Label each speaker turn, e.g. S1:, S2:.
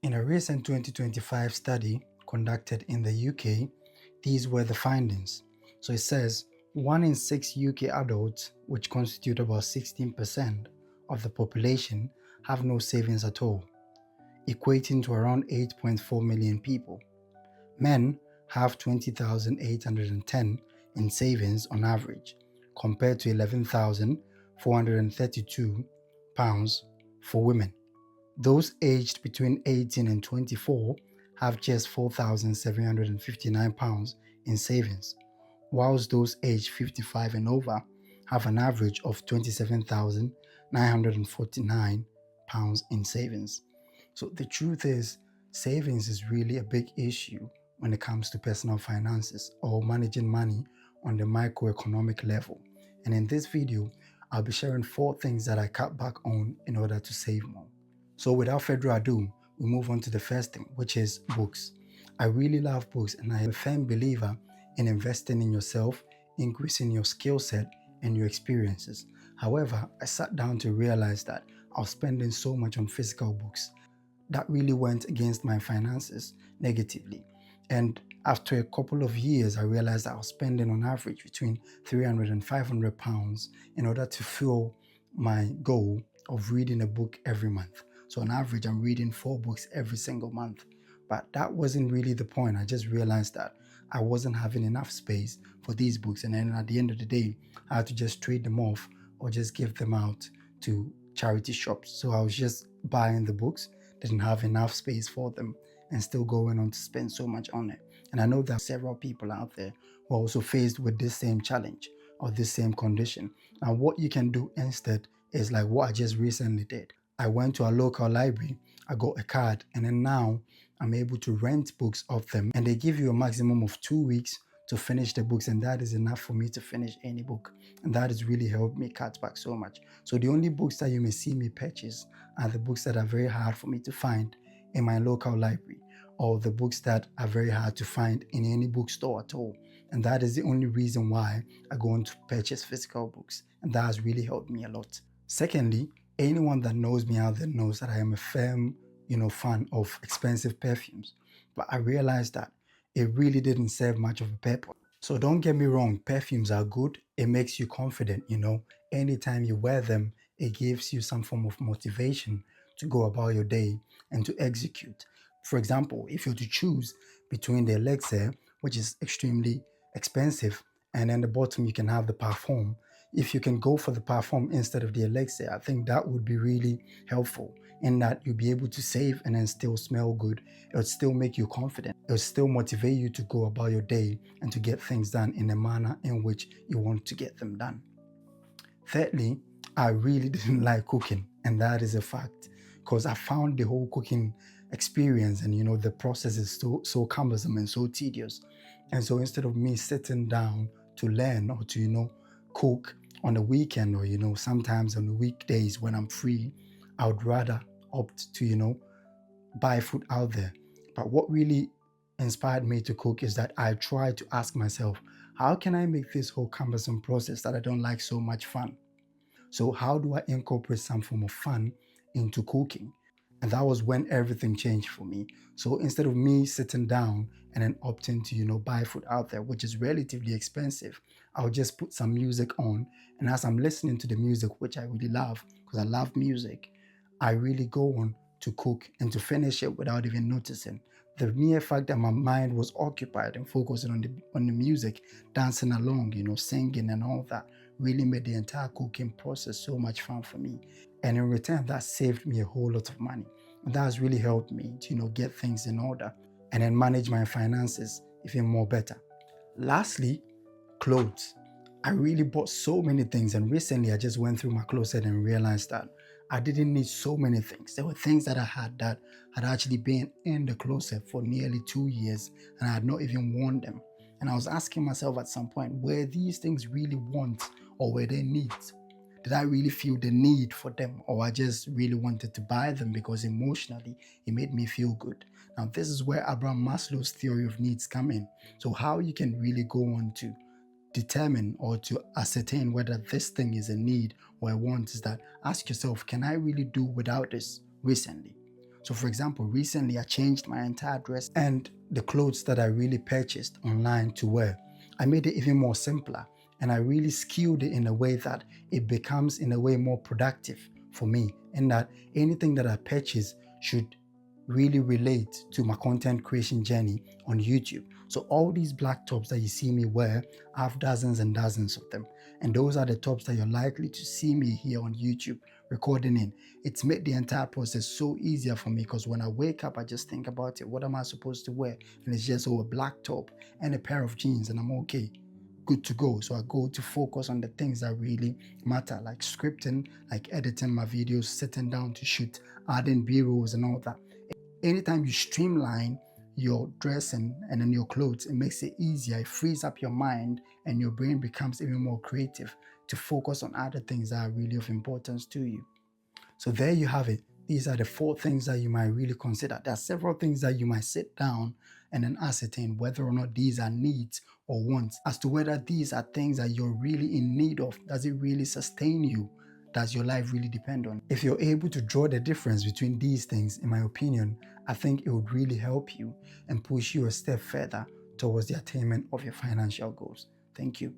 S1: In a recent 2025 study conducted in the UK, these were the findings. So it says 1 in 6 UK adults, which constitute about 16% of the population, have no savings at all, equating to around 8.4 million people. Men have 20,810 in savings on average, compared to 11,432 pounds for women. Those aged between 18 and 24 have just 4,759 pounds in savings, whilst those aged 55 and over have an average of 27,949 pounds in savings. So the truth is, savings is really a big issue when it comes to personal finances or managing money on the microeconomic level. And in this video, I'll be sharing 4 things that I cut back on in order to save more. So without further ado, we move on to the first thing, which is books. I really love books, and I am a firm believer in investing in yourself, increasing your skill set and your experiences. However, I sat down to realize that I was spending so much on physical books that really went against my finances negatively. And after a couple of years, I realized I was spending on average between 300 and 500 pounds in order to fill my goal of reading a book every month. So on average, I'm reading 4 books every single month. But that wasn't really the point. I just realized that I wasn't having enough space for these books. And then at the end of the day, I had to just trade them off or just give them out to charity shops. So I was just buying the books, didn't have enough space for them, and still going on to spend so much on it. And I know there are several people out there who are also faced with this same challenge or this same condition. Now, what you can do instead is like what I just recently did. I went to a local library, I got a card, and then now I'm able to rent books off them, and they give you a maximum of 2 weeks to finish the books, and that is enough for me to finish any book. And that has really helped me cut back so much. So the only books that you may see me purchase are the books that are very hard for me to find in my local library, or the books that are very hard to find in any bookstore at all. And that is the only reason why I go on to purchase physical books, and that has really helped me a lot. Secondly, anyone that knows me out there knows that I am a firm, fan of expensive perfumes. But I realized that it really didn't serve much of a purpose. So don't get me wrong, perfumes are good. It makes you confident, Anytime you wear them, it gives you some form of motivation to go about your day and to execute. For example, if you're to choose between the elixir, which is extremely expensive, and then the bottom you can have the parfum. If you can go for the parfum instead of the elixir, I think that would be really helpful in that you'll be able to save and then still smell good. It would still make you confident. It would still motivate you to go about your day and to get things done in a manner in which you want to get them done. Thirdly, I really didn't like cooking, and that is a fact, because I found the whole cooking experience and the process is so cumbersome and so tedious. And so instead of me sitting down to learn or to cook on the weekend or sometimes on the weekdays when I'm free, I would rather opt to buy food out there. But what really inspired me to cook is that I try to ask myself, how can I make this whole cumbersome process that I don't like so much fun? So how do I incorporate some form of fun into cooking? And that was when everything changed for me. So instead of me sitting down and then opting to buy food out there, which is relatively expensive, I'll just put some music on. And as I'm listening to the music, which I really love, because I love music, I really go on to cook and to finish it without even noticing. The mere fact that my mind was occupied and focusing on the music, dancing along, singing and all that, really made the entire cooking process so much fun for me. And in return, that saved me a whole lot of money. And that has really helped me to get things in order and then manage my finances even more better. Lastly, clothes. I really bought so many things, and recently I just went through my closet and realized that I didn't need so many things. There were things that I had that had actually been in the closet for nearly 2 years and I had not even worn them. And I was asking myself at some point, were these things really wants or were they needs? Did I really feel the need for them, or I just really wanted to buy them because emotionally it made me feel good? Now, this is where Abraham Maslow's theory of needs come in. So how you can really go on to determine or to ascertain whether this thing is a need or a want is that ask yourself, can I really do without this recently? So for example, recently I changed my entire dress and the clothes that I really purchased online to wear. I made it even more simpler, and I really skewed it in a way that it becomes in a way more productive for me, and that anything that I purchase should really relate to my content creation journey on YouTube. So all these black tops that you see me wear, I have dozens and dozens of them. And those are the tops that you're likely to see me here on YouTube recording in. It's made the entire process so easier for me, because when I wake up, I just think about it. What am I supposed to wear? And it's just a black top and a pair of jeans, and I'm okay, good to go. So I go to focus on the things that really matter, like scripting, like editing my videos, sitting down to shoot, adding B-rolls and all that. Anytime you streamline your dressing and then your clothes, it makes it easier. It frees up your mind, and your brain becomes even more creative to focus on other things that are really of importance to you. So there you have it. These are the 4 things that you might really consider. There are several things that you might sit down and then ascertain whether or not these are needs or wants, as to whether these are things that you're really in need of. Does it really sustain you? Does your life really depend on it? If you're able to draw the difference between these things, in my opinion, I think it would really help you and push you a step further towards the attainment of your financial goals. Thank you.